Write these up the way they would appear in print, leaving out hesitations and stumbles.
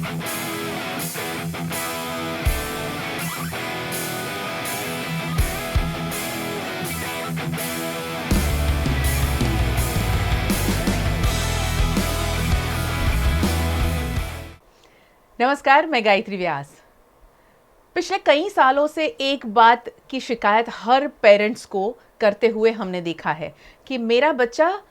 नमस्कार, मैं गायत्री व्यास। पिछले कई सालों से एक बात की शिकायत हर पेरेंट्स को करते हुए हमने देखा है कि मेरा बच्चा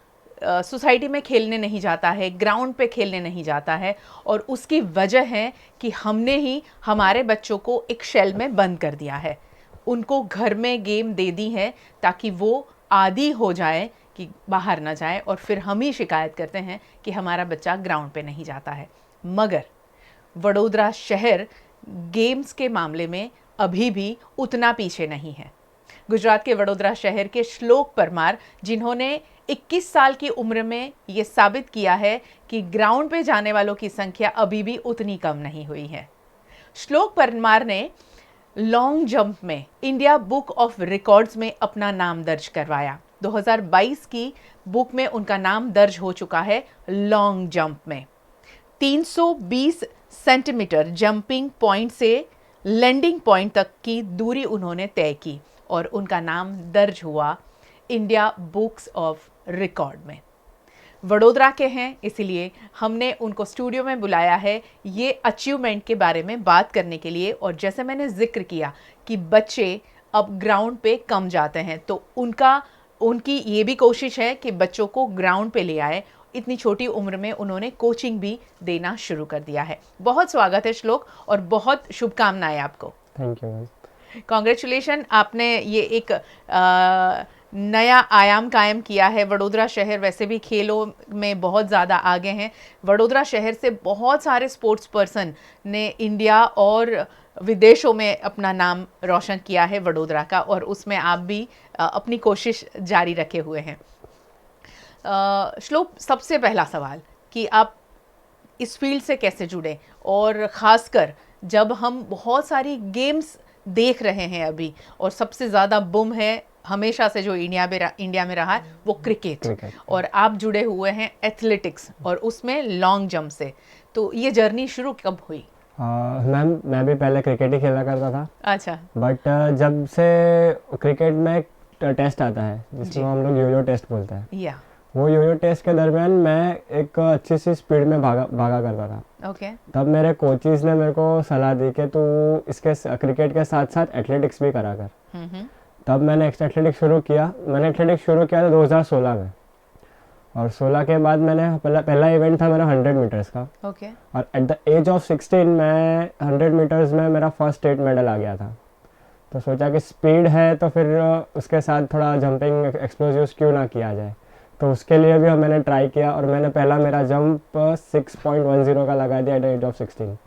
सोसाइटी में खेलने नहीं जाता है, ग्राउंड पे खेलने नहीं जाता है, और उसकी वजह है कि हमने ही हमारे बच्चों को एक शेल में बंद कर दिया है। उनको घर में गेम दे दी है ताकि वो आदी हो जाए कि बाहर ना जाए, और फिर हम ही शिकायत करते हैं कि हमारा बच्चा ग्राउंड पे नहीं जाता है। मगर वडोदरा शहर गेम्स के मामले में अभी भी उतना पीछे नहीं है। गुजरात के वडोदरा शहर के श्लोक परमार, जिन्होंने 21 साल की उम्र में ये साबित किया है कि ग्राउंड पे जाने वालों की संख्या अभी भी उतनी कम नहीं हुई है। श्लोक परमार ने लॉन्ग जंप में इंडिया बुक ऑफ रिकॉर्ड्स में अपना नाम दर्ज करवाया। 2022 की बुक में उनका नाम दर्ज हो चुका है लॉन्ग जंप में। 320 सेंटीमीटर जंपिंग पॉइंट से लैंडिंग पॉइंट तक की दूरी उन्होंने तय की और उनका नाम दर्ज हुआ इंडिया बुक्स ऑफ रिकॉर्ड में। वडोदरा के हैं, इसलिए हमने उनको स्टूडियो में बुलाया है ये अचीवमेंट के बारे में बात करने के लिए। और जैसे मैंने जिक्र किया कि बच्चे अब ग्राउंड पे कम जाते हैं, तो उनकी ये भी कोशिश है कि बच्चों को ग्राउंड पे ले आए। इतनी छोटी उम्र में उन्होंने कोचिंग भी देना शुरू कर दिया है। बहुत स्वागत है श्लोक, और बहुत शुभकामनाएं आपको। Thank you. कॉन्ग्रेचुलेशन, आपने ये एक नया आयाम कायम किया है। वडोदरा शहर वैसे भी खेलों में बहुत ज़्यादा आगे हैं। वडोदरा शहर से बहुत सारे स्पोर्ट्स पर्सन ने इंडिया और विदेशों में अपना नाम रोशन किया है वडोदरा का, और उसमें आप भी अपनी कोशिश जारी रखे हुए हैं। श्लोक, सबसे पहला सवाल कि आप इस फील्ड से कैसे जुड़े, और ख़ासकर जब हम बहुत सारी गेम्स देख रहे हैं अभी, और सबसे ज़्यादा बूम है हमेशा से जो इंडिया में रहा है वो क्रिकेट, और आप जुड़े हुए हैं एथलेटिक्स और उसमें लॉन्ग जंप से, तो ये जर्नी शुरू कब हुई? मैम, मैं भी पहले क्रिकेट ही खेला करता था। अच्छा। बट जब से क्रिकेट में एक टेस्ट आता है जिसमें हम लोग योयो टेस्ट बोलते हैं, या वो योयो टेस्ट के दरमियान मैं एक अच्छी सी स्पीड में भागा करता था। ओके। तब मेरे कोचेस ने मेरे को सलाह दी कि तू इसके क्रिकेट के साथ साथ एथलेटिक्स भी करा कर। तब मैंने एथलेटिक्स शुरू किया। मैंने एथलेटिक्स शुरू किया था 2016 में, और 16 के बाद मैंने पहला इवेंट था मेरा 100 मीटर्स का। ओके। और एट द एज ऑफ 16 मैं 100 मीटर्स में मेरा फर्स्ट स्टेट मेडल आ गया था। तो सोचा कि स्पीड है तो फिर उसके साथ थोड़ा जंपिंग एक्सप्लोजिव्स क्यों ना किया जाए। तो उसके लिए भी मैंने ट्राई किया, और मैंने पहला मेरा जंप 6.10 का लगा दिया एट द एज ऑफ 16।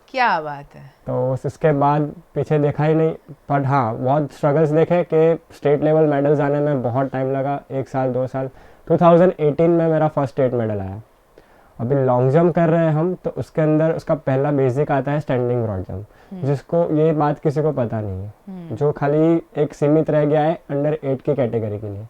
क्या बात है। तो उसके बाद पीछे देखा ही नहीं। बट हाँ, बहुत स्ट्रगल्स देखे कि स्टेट लेवल मेडल्स आने में बहुत टाइम लगा, 1 साल 2 साल। 2018 में मेरा फर्स्ट स्टेट मेडल आया। अभी लॉन्ग जंप कर रहे हैं हम, तो उसके अंदर उसका पहला बेसिक आता है स्टैंडिंग ब्रॉड जंप, जिसको ये बात किसी को पता नहीं है, जो खाली एक सीमित रह गया है अंडर 8 की कैटेगरी के लिए।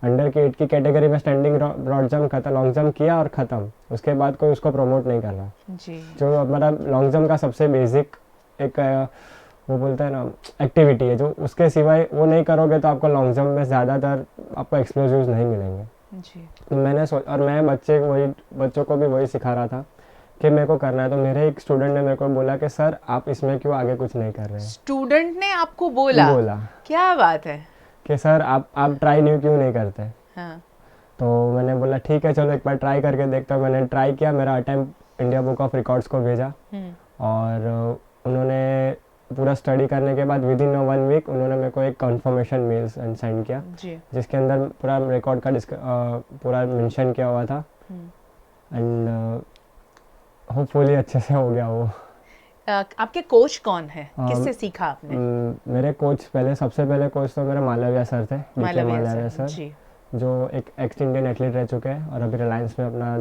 अंडर की 8 की कैटेगरी में स्टैंडिंग ब्रॉड जंप खत्म, लॉन्ग जंप किया और ख़त्म। उसके बाद कोई उसको प्रमोट नहीं कर रहा जी। जो हमारा लॉन्ग जंप का सबसे बेसिक एक वो बोलते हैं ना एक्टिविटी है, जो उसके सिवाय वो नहीं करोगे तो आपको लॉन्ग जंप में ज़्यादातर आपको एक्सप्लोजिव्स नहीं मिलेंगे जी। तो मैंने और मैं बच्चों को भी वही सिखा रहा था कि मेरे को करना है। तो मेरे एक स्टूडेंट ने मेरे को बोला कि सर आप इसमें क्यों आगे कुछ नहीं कर रहे हैं। स्टूडेंट ने आपको बोला? क्या बात है कि सर आप ट्राई क्यों नहीं करते। हाँ। तो मैंने बोला ठीक है चलो एक बार ट्राई करके देखता हूँ। मैंने ट्राई किया, मेरा attempt India book of records को भेजा, और उन्होंने पूरा स्टडी करने के बाद विद इन 1 वीक उन्होंने मेरे को एक कंफर्मेशन मेल सेंड किया जिसके अंदर पूरा रिकॉर्ड का पूरा मेंशन किया हुआ था। एंड होपफुली अच्छे से हो गया वो। आपके कोच कौन है, किससे सीखा आपने? मेरे कोच सबसे पहले कोच तो मेरे मालविया सर थे, मालविया सर जी, जो एक एक्स इंडियन एथलीट रह चुके हैं और अभी रिलायंस में अपना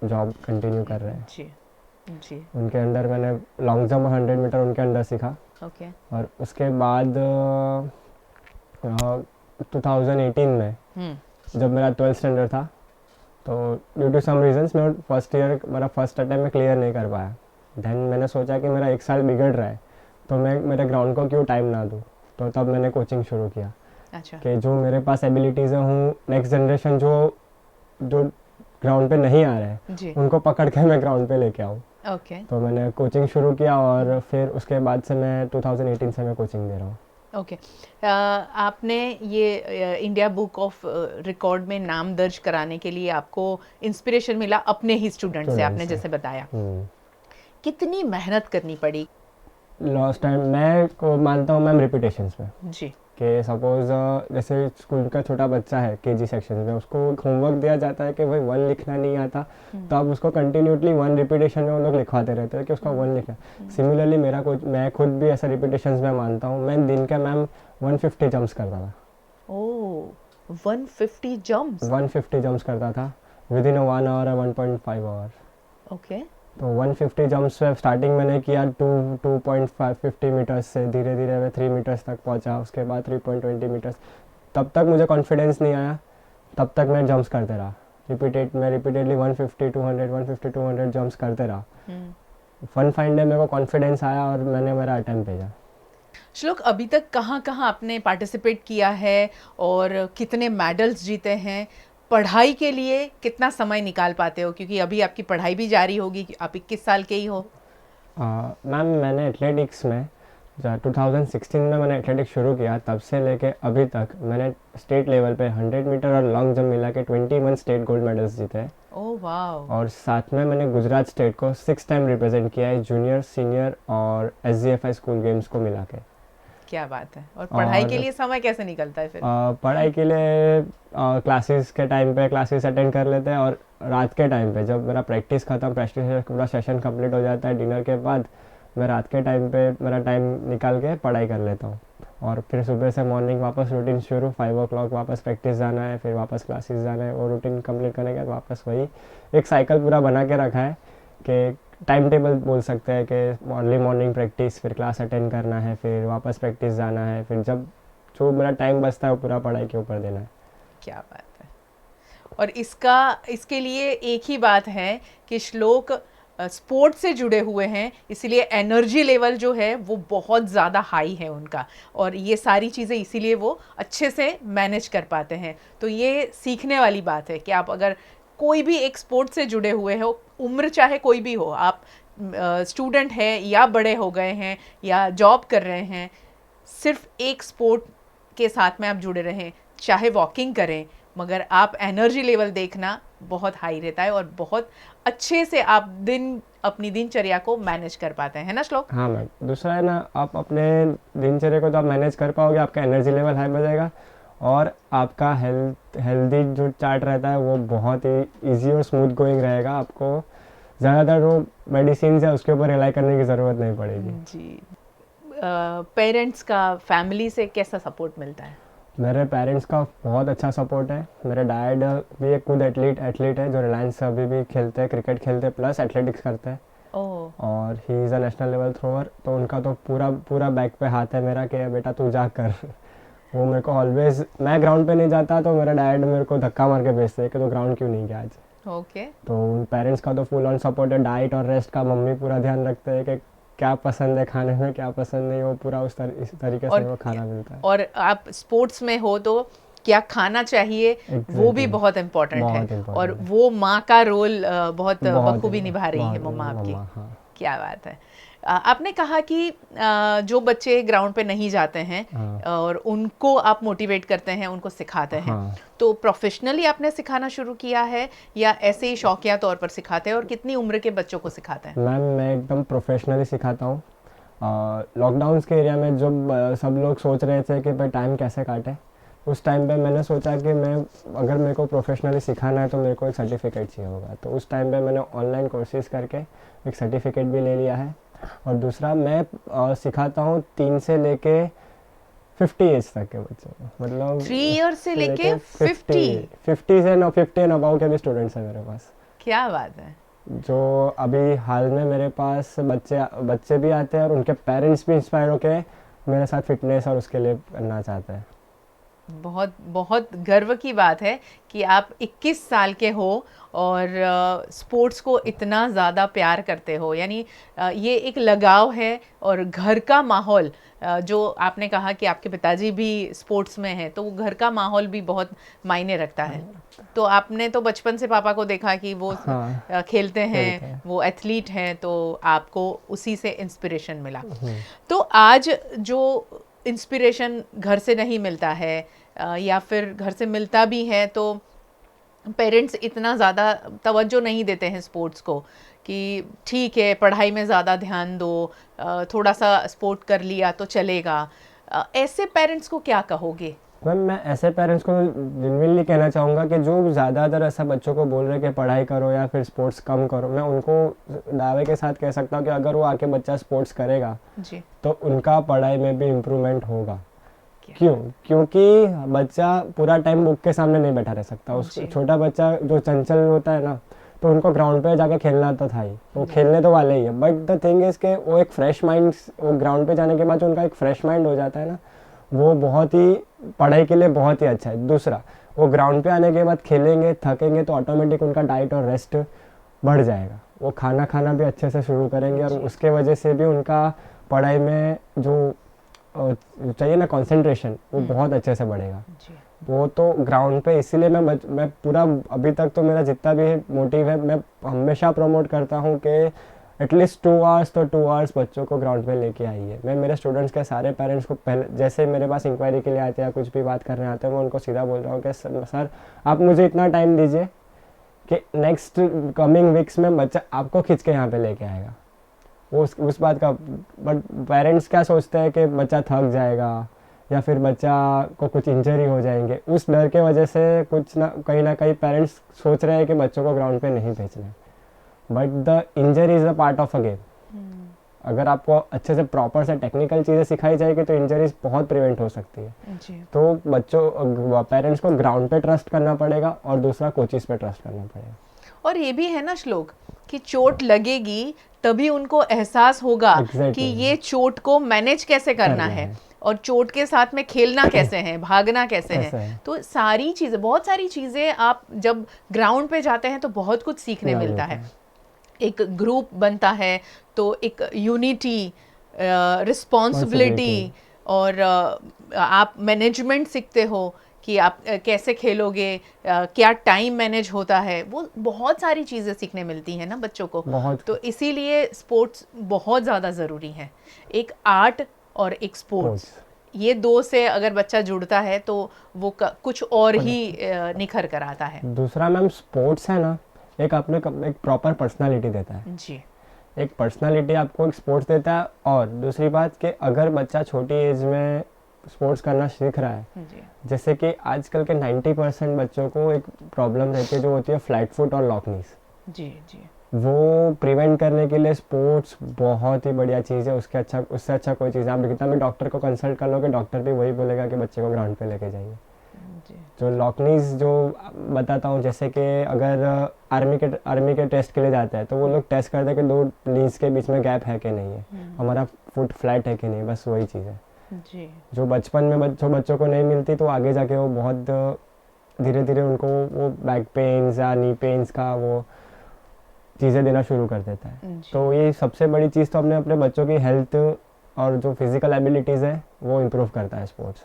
जॉब कंटिन्यू कर रहे हैं जी। जी। उनके अंडर मैंने लॉन्ग जंप 100 मीटर उनके अंडर सीखा। ओके। और उसके बाद 2018 में जब मेरा 12th स्टैंडर्ड था तो ड्यू टू सम रीजंस मैं फर्स्ट ईयर मेरा फर्स्ट अटेम्प्ट में क्लियर नहीं कर पाया। देन मैंने सोचा कि मेरा 1 साल बिगड़ रहा है, तो मैं मेरे ग्राउंड को क्यों टाइम ना दूँ। तो तब मैंने कोचिंग शुरू किया अच्छा। कि जो मेरे पास एबिलिटीज़ हूँ, नेक्स्ट जनरेशन जो जो ग्राउंड पे नहीं आ रहे हैं जी। उनको पकड़ के मैं ग्राउंड पे लेके आऊँ। ओके। तो मैंने कोचिंग शुरू किया और फिर उसके बाद से मैं 2018 से मैं कोचिंग दे रहा हूँ। ओके। आपने ये इंडिया बुक ऑफ रिकॉर्ड में नाम दर्ज कराने के लिए आपको इंस्पिरेशन मिला अपने ही स्टूडेंट से, स्टूडेंट आपने से। जैसे बताया। कितनी मेहनत करनी पड़ी? लास्ट टाइम मैं को मानता हूँ मैम रिपीटेशंस में, जी। कि सपोज जैसे स्कूल का छोटा बच्चा है केजी सेक्शन में, उसको होमवर्क दिया जाता है कि भाई 1 लिखना नहीं आता, तो अब उसको कंटिन्यूटली 1 रिपीटेशन में वो लोग लिखवाते रहते हैं कि उसका 1 लिखना। सिमिलरली मेरा कुछ, मैं खुद भी ऐसा रिपीटेशंस में मानता हूँ। मैं दिन के मैम 150 जंप्स करता था। ओह, 150 जंप्स? 150 जंप्स करता था विद इन 1 आवर और 1.5 आवर। ओके। तो 150 जंप्स में स्टार्टिंग मैंने किया 2.550 मीटर्स से, धीरे धीरे मैं 3 मीटर्स तक पहुंचा, उसके बाद 3.20 मीटर्स। तब तक मुझे कॉन्फिडेंस नहीं आया, तब तक मैं जंप्स करते रहा। रिपीटेडली 150 200 150 200 जंप्स करते रहा। फन फाइन डे मेरे को कॉन्फिडेंस आया और मैंने मेरा अटेम्प्ट भेजा। श्लोक, अभी तक कहाँ कहाँ आपने पार्टिसिपेट किया है और कितने मेडल्स जीते हैं? पढ़ाई के लिए कितना समय निकाल पाते हो, क्योंकि अभी आपकी पढ़ाई भी जारी होगी, आप 21 साल के ही हो। मैम मैंने एथलेटिक्स में 2016 में मैंने एथलेटिक्स शुरू किया, तब से लेके अभी तक मैंने स्टेट लेवल पे 100 मीटर और लॉन्ग जंप मिला के 21 स्टेट गोल्ड मेडल्स जीते हैं। Oh wow. और साथ में मैंने गुजरात स्टेट को 6 टाइम रिप्रेजेंट किया है, जूनियर, सीनियर और SGFI स्कूल गेम्स को मिला के। क्या बात है। और पढ़ाई के और लिए समय कैसे निकलता है फिर? पढ़ाई के लिए क्लासेस के टाइम पे क्लासेस अटेंड कर लेते हैं, और रात के टाइम पे जब मेरा प्रैक्टिस पूरा सेशन कंप्लीट हो जाता है डिनर के बाद, मैं रात के टाइम पे मेरा टाइम निकाल के पढ़ाई कर लेता हूँ। और फिर सुबह से मॉर्निंग वापस रूटीन शुरू, 5 o'clock वापस प्रैक्टिस जाना है, फिर वापस क्लासेस जाना है, और रूटीन कंप्लीट करने के बाद वापस वही एक साइकिल पूरा बना के रखा है कि टाइम टेबल बोल सकते हैं कि अर्ली मॉर्निंग प्रैक्टिस, फिर क्लास अटेंड करना है, फिर वापस प्रैक्टिस जाना है, फिर जब जो मेरा टाइम बचता है वो पूरा पढ़ाई के ऊपर देना है। क्या बात है। और इसके लिए एक ही बात है कि श्लोक स्पोर्ट से जुड़े हुए हैं, इसलिए एनर्जी लेवल जो है वो बहुत ज़्यादा हाई है उनका, और ये सारी चीज़ें इसीलिए वो अच्छे से मैनेज कर पाते हैं। तो ये सीखने वाली बात है कि आप अगर कोई भी एक स्पोर्ट से जुड़े हुए हो, उम्र चाहे कोई भी हो, आप स्टूडेंट हैं या बड़े हो गए हैं या जॉब कर रहे हैं, सिर्फ एक स्पोर्ट के साथ में आप जुड़े रहें, चाहे वॉकिंग करें, मगर आप एनर्जी लेवल देखना बहुत हाई रहता है और बहुत अच्छे से आप अपनी दिनचर्या को मैनेज कर पाते हैं, है ना श्लोक? हाँ मैम, दूसरा है ना, आप अपने दिनचर्या को जब मैनेज कर पाओगे आपका एनर्जी लेवल हाई बजेगा, और आपका हेल्दी जो चार्ट रहता है वो बहुत ही ईजी और स्मूथ गोइंग रहेगा। आपको ज़्यादातर जो मेडिसिन है उसके ऊपर रिलाई करने की ज़रूरत नहीं पड़ेगी। जी। पेरेंट्स का, फैमिली से कैसा सपोर्ट मिलता है? मेरे पेरेंट्स का बहुत अच्छा सपोर्ट है। मेरे डैड भी एक खुद एथलीट है, जो रिलायंस अभी भी खेलते हैं, क्रिकेट खेलते हैं प्लस एथलेटिक्स करते हैं। और he is a national level thrower, तो उनका तो पूरा बैक पे हाथ है मेरा कि बेटा तू जा कर। वो मेरे को ऑलवेज, मैं ग्राउंड पे नहीं जाता तो मेरा डैड मेरे को धक्का मार के भेजते हैं कि तो ग्राउंड क्यों नहीं गया आज। ओके। तो उन पेरेंट्स का तो फुल ऑन सपोर्ट है। डाइट और रेस्ट का मम्मी पूरा ध्यान रखते हैं कि क्या पसंद है खाने में, क्या पसंद नहीं, वो पूरा इस तरीके से वो खाना मिलता है। और आप स्पोर्ट्स में हो तो क्या खाना चाहिए वो भी बहुत इम्पोर्टेंट है, और वो माँ का रोल बहुत बखूबी निभा रही है मम्मा आपकी। हाँ। क्या बात है। आपने कहा कि जो बच्चे ग्राउंड पे नहीं जाते हैं, और उनको आप मोटिवेट करते हैं, उनको सिखाते हैं, तो प्रोफेशनली आपने सिखाना शुरू किया है या ऐसे ही शौकिया तौर पर सिखाते हैं, और कितनी उम्र के बच्चों को सिखाते हैं? मैम मैं एकदम प्रोफेशनली सिखाता हूँ। लॉकडाउन के एरिया में जब सब लोग सोच रहे थे कि भाई टाइम कैसे काटे, उस टाइम पे मैंने सोचा कि मैं अगर मेरे को प्रोफेशनली सिखाना है तो मेरे को एक सर्टिफिकेट चाहिए होगा। तो उस टाइम पे मैंने ऑनलाइन कोर्सेज करके एक सर्टिफिकेट भी ले लिया है। और दूसरा मैं सिखाता हूँ 3 से लेके 50 एज तक के बच्चों को, मतलब 3 ईयर से लेके 50 से 50 एंड अबाउ के भी स्टूडेंट्स हैं मेरे पास। क्या बात है। जो अभी हाल में मेरे पास बच्चे भी आते हैं और उनके पेरेंट्स भी इंस्पायर होके मेरे साथ फिटनेस और उसके लिए करना चाहते हैं। बहुत बहुत गर्व की बात है कि आप 21 साल के हो और स्पोर्ट्स को इतना ज़्यादा प्यार करते हो, यानी ये एक लगाव है। और घर का माहौल, जो आपने कहा कि आपके पिताजी भी स्पोर्ट्स में हैं, तो वो घर का माहौल भी बहुत मायने रखता है। तो आपने तो बचपन से पापा को देखा कि वो हाँ खेलते खेलते हैं, हैं। वो एथलीट हैं, तो आपको उसी से इंस्पिरेशन मिला। तो आज जो इंस्पिरेशन घर से नहीं मिलता है, या फिर घर से मिलता भी है तो पेरेंट्स इतना ज़्यादा तवज्जो नहीं देते हैं स्पोर्ट्स को, कि ठीक है पढ़ाई में ज़्यादा ध्यान दो, थोड़ा सा स्पोर्ट कर लिया तो चलेगा, ऐसे पेरेंट्स को क्या कहोगे? मैम मैं ऐसे पेरेंट्स को जेन्युइनली कहना चाहूँगा कि जो ज़्यादातर ऐसा बच्चों को बोल रहे हैं कि पढ़ाई करो या फिर स्पोर्ट्स कम करो, मैं उनको दावे के साथ कह सकता हूँ कि अगर वो आके बच्चा स्पोर्ट्स करेगा जी। तो उनका पढ़ाई में भी इम्प्रूवमेंट होगा। क्या? क्यों? क्योंकि बच्चा पूरा टाइम बुक के सामने नहीं बैठा रह सकता। उस जी। छोटा बच्चा जो चंचल होता है ना, तो उनको ग्राउंड पे जाके खेलना तो था ही, वो खेलने तो वाले ही है, बट द थिंग इज के वो एक फ्रेश माइंड, वो ग्राउंड पे जाने के बाद जो उनका एक फ्रेश माइंड हो जाता है ना, वो बहुत ही पढ़ाई के लिए बहुत ही अच्छा है। दूसरा, वो ग्राउंड पे आने के बाद खेलेंगे, थकेंगे तो ऑटोमेटिक उनका डाइट और रेस्ट बढ़ जाएगा, वो खाना खाना भी अच्छे से शुरू करेंगे और उसके वजह से भी उनका पढ़ाई में जो चाहिए ना कंसंट्रेशन, वो बहुत अच्छे से बढ़ेगा। जी। वो तो ग्राउंड पे, इसीलिए मैं पूरा अभी तक तो मेरा जितना भी मोटिव है, मैं हमेशा प्रमोट करता हूँ कि एटलीस्ट 2 आवर्स तो 2 आवर्स बच्चों को ग्राउंड पे लेके आइए। मैं मेरे स्टूडेंट्स के सारे पेरेंट्स को पहले, जैसे मेरे पास इंक्वायरी के लिए आते हैं या कुछ भी बात करने आते हैं, मैं उनको सीधा बोल रहा हूँ कि सर आप मुझे इतना टाइम दीजिए कि नेक्स्ट कमिंग वीक्स में बच्चा आपको खींच के यहाँ पे लेके आएगा। वो उस बात का, बट पेरेंट्स क्या सोचते हैं कि बच्चा थक जाएगा या फिर बच्चा को कुछ इंजरी हो जाएंगे, उस डर के वजह से कुछ ना कहीं पेरेंट्स सोच रहे हैं कि बच्चों को ग्राउंड पे नहीं भेजना है, but the injury is a part of a game. अगर आपको अच्छे से प्रॉपर से टेक्निकल चीज़ें सिखाई जाएगी तो इंजरीज बहुत प्रिवेंट हो सकती है। जी। तो बच्चों पेरेंट्स को ग्राउंड पे ट्रस्ट करना पड़ेगा और दूसरा कोचेस पे ट्रस्ट करना पड़ेगा। और ये भी है ना श्लोक, कि चोट लगेगी तभी उनको एहसास होगा Exactly. कि ये चोट को मैनेज कैसे करना है, और चोट के साथ में खेलना कैसे है, भागना कैसे है। तो सारी चीज़ें, बहुत सारी चीज़ें आप जब ग्राउंड पे जाते हैं तो बहुत कुछ सीखने मिलता है। एक ग्रुप बनता है तो एक यूनिटी, रिस्पॉन्सिबिलिटी, और आप मैनेजमेंट सीखते हो कि आप कैसे खेलोगे, क्या टाइम मैनेज होता है, वो बहुत सारी चीज़ें सीखने मिलती हैं ना बच्चों को। तो इसीलिए स्पोर्ट्स बहुत ज़्यादा ज़रूरी है। एक आर्ट और एक स्पोर्ट्स, ये दो से अगर बच्चा जुड़ता है तो वो कुछ और ही निखर कर आता है। दूसरा मैम, स्पोर्ट्स है ना, एक आपने एक प्रॉपर पर्सनालिटी देता है जी। एक पर्सनालिटी आपको एक स्पोर्ट्स देता है। और दूसरी बात कि अगर बच्चा छोटी एज में स्पोर्ट्स करना सीख रहा है, जैसे कि आजकल के 90% बच्चों को एक प्रॉब्लम रहती है जो होती है फ्लैट फुट और लॉक नीज। जी जी। वो प्रिवेंट करने के लिए स्पोर्ट्स बहुत ही बढ़िया चीज़ है। उससे अच्छा कोई चीज़, आप कितना भी डॉक्टर को कंसल्ट कर लोगे, डॉक्टर भी वही बोलेगा कि बच्चे को ग्राउंड पे लेके जाइए। जो लॉकनीज जो बताता हूँ, जैसे कि अगर आर्मी के टेस्ट के लिए जाता है तो वो लोग टेस्ट करते हैं कि 2 नीज के बीच में गैप है कि नहीं है, हमारा फुट फ्लैट है कि नहीं, बस वही चीज़ है जी। जो बचपन में बच्चों को नहीं मिलती, तो आगे जाके वो बहुत धीरे धीरे उनको वो बैक पेन्स या नी पेन्स का वो चीज़ें देना शुरू कर देता है। तो ये सबसे बड़ी चीज़ तो हमने अपने बच्चों की हेल्थ और जो फिजिकल एबिलिटीज़ है वो इम्प्रूव करता है स्पोर्ट्स।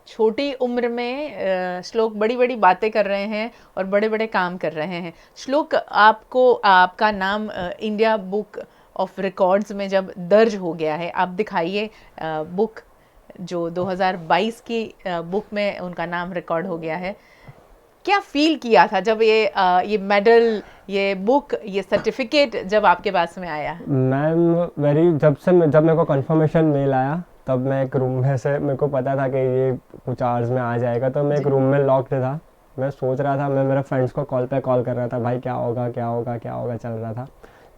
छोटी उम्र में श्लोक बड़ी बड़ी बातें कर रहे हैं और बड़े बड़े काम कर रहे हैं। श्लोक, आपका नाम इंडिया बुक ऑफ रिकॉर्ड्स में जब दर्ज हो गया है, आप दिखाइए बुक जो 2022 की बुक में उनका नाम रिकॉर्ड हो गया है। क्या फील किया था जब ये मेडल, ये बुक, ये सर्टिफिकेट जब आपके पास में आया? मैम जब मेरे को कंफर्मेशन मेल आया, तब मैं एक रूम में से, मेरे को पता था कि ये कुछ आवर्स में आ जाएगा, तो मैं एक रूम में लॉक्ड था। मैं सोच रहा था, मैं मेरे फ्रेंड्स को कॉल कर रहा था, भाई क्या होगा चल रहा था।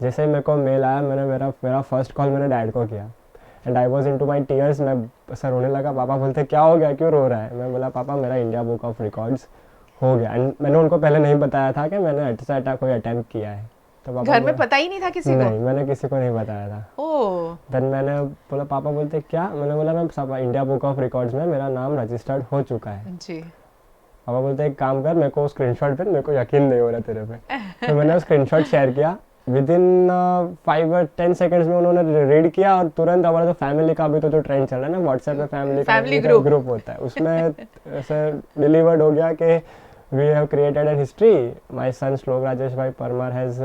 जैसे ही मेरे को मेल आया, मैंने मेरा फर्स्ट कॉल मैंने डैड को किया and I was into my tears. मैं ऐसा रोने लगा। पापा बोलते क्या हो गया, क्यों रो रहा है? मैं बोला पापा मेरा इंडिया बुक ऑफ रिकॉर्ड्स हो गया। एंड मैंने उनको पहले नहीं बताया था कि मैंने ऐसा कोई अटैम्प्ट किया है। तो पापा घर में पता ही नहीं था किसी को? नहीं, मैंने किसी को नहीं बताया था। ओह, देन मैंने बोला, पापा बोलते क्या? मैंने बोला मैं सब इंडिया बुक ऑफ रिकॉर्ड्स में मेरा नाम रजिस्टर्ड हो चुका है। जी। पापा बोलते एक काम कर, मेरे को स्क्रीनशॉट भेज, मेरे को यकीन नहीं हो रहा तेरे पे। तो मैंने वो स्क्रीनशॉट शेयर किया। विद इन 5 or 10 सेकंड्स में उन्होंने रीड किया और तुरंत हमारा तो फैमिली का भी तो जो ट्रेंड चल रहा है ना व्हाट्सएप पे, फैमिली ग्रुप होता है, उसमें ऐसे डिलीवर्ड हो गया कि we have created an history, my son Shlok Rajesh bhai Parmar has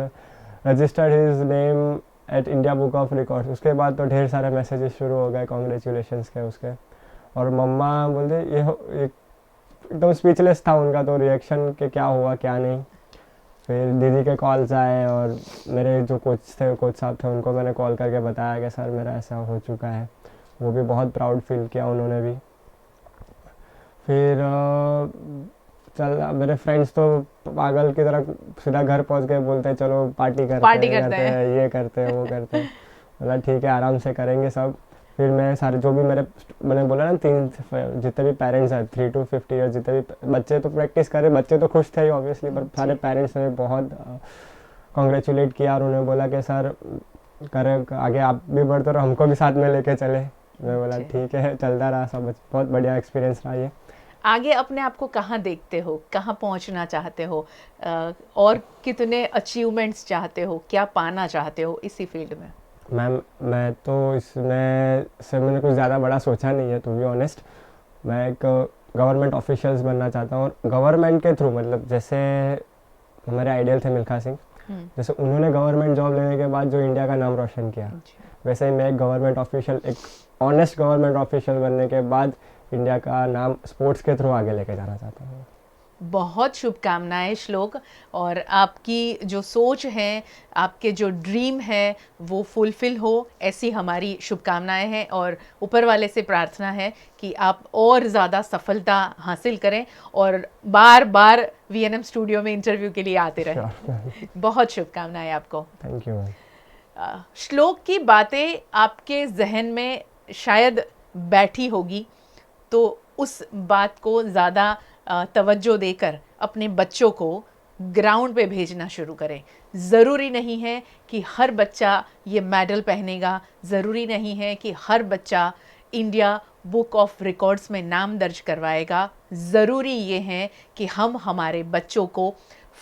registered his name at India book of records. उसके बाद तो ढेर सारे मैसेजेस शुरू हो गए कॉन्ग्रेचुलेशंस के उसके। और मम्मा बोलते ये एकदम स्पीचलेस था उनका तो रिएक्शन कि क्या हुआ क्या नहीं। फिर दीदी के कॉल्स आए और मेरे जो कोच साहब थे उनको मैंने कॉल करके बताया कि सर मेरा ऐसा हो चुका है। वो भी बहुत प्राउड फील किया उन्होंने भी। फिर चल मेरे फ्रेंड्स तो पागल की तरह सीधा घर पहुंच गए, बोलते हैं चलो पार्टी करते हैं, ये करते हैं वो करते हैं। बोला ठीक है आराम से करेंगे सब। फिर मैं सारे जो भी मैंने बोला ना 3 जितने भी पेरेंट्स हैं 3 to 50 ईयर जितने भी बच्चे तो प्रैक्टिस करे, बच्चे तो खुश थे ही ऑब्वियसली, पर सारे पेरेंट्स ने बहुत कॉन्ग्रेचुलेट किया और उन्होंने बोला कि सर करे आगे आप भी बढ़ते रहो, हमको भी साथ में लेके चले। मैं बोला ठीक है, चलता रहा सब। बहुत बढ़िया एक्सपीरियंस रहा ये। आगे अपने आप को कहाँ देखते हो, कहाँ पहुँचना चाहते हो, और कितने अचीवमेंट्स चाहते हो, क्या पाना चाहते हो इसी फील्ड में? मैम मैं तो इसमें से मैंने कुछ ज़्यादा बड़ा सोचा नहीं है टू बी ऑनेस्ट। मैं एक गवर्नमेंट ऑफिशियल्स बनना चाहता हूँ और गवर्नमेंट के थ्रू, मतलब जैसे हमारे आइडियल थे मिल्खा सिंह, जैसे उन्होंने गवर्नमेंट जॉब लेने के बाद जो इंडिया का नाम रोशन किया, वैसे ही मैं एक गवर्नमेंट ऑफिशियल, एक ऑनेस्ट गवर्नमेंट ऑफिशियल बनने के बाद इंडिया का नाम स्पोर्ट्स के थ्रू आगे लेके जाना चाहता हूँ। बहुत शुभकामनाएं श्लोक, और आपकी जो सोच है, आपके जो ड्रीम है वो फुलफिल हो, ऐसी हमारी शुभकामनाएं हैं। और ऊपर वाले से प्रार्थना है कि आप और ज़्यादा सफलता हासिल करें और बार बार VNM स्टूडियो में इंटरव्यू के लिए आते रहें। बहुत शुभकामनाएं आपको। Thank you. श्लोक की बातें आपके जहन में शायद बैठी होगी, तो उस बात को ज़्यादा तवज्जो देकर अपने बच्चों को ग्राउंड पे भेजना शुरू करें। ज़रूरी नहीं है कि हर बच्चा ये मेडल पहनेगा, ज़रूरी नहीं है कि हर बच्चा इंडिया बुक ऑफ रिकॉर्ड्स में नाम दर्ज करवाएगा। ज़रूरी ये है कि हम हमारे बच्चों को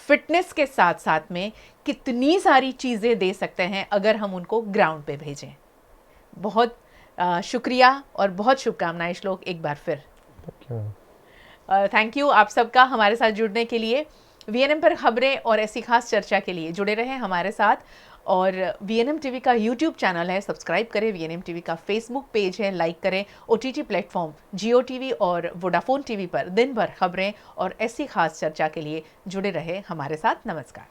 फिटनेस के साथ साथ में कितनी सारी चीज़ें दे सकते हैं अगर हम उनको ग्राउंड पे भेजें। बहुत शुक्रिया और बहुत शुभकामनाएं श्लोक एक बार फिर। थैंक यू आप सबका हमारे साथ जुड़ने के लिए। VNM पर खबरें और ऐसी खास चर्चा के लिए जुड़े रहें हमारे साथ। और VNM TV का YouTube चैनल है, सब्सक्राइब करें। VNM TV का Facebook पेज है, लाइक करें। OTT प्लेटफॉर्म Jio TV और वोडाफोन TV पर दिन भर खबरें और ऐसी खास चर्चा के लिए जुड़े रहें हमारे साथ। नमस्कार।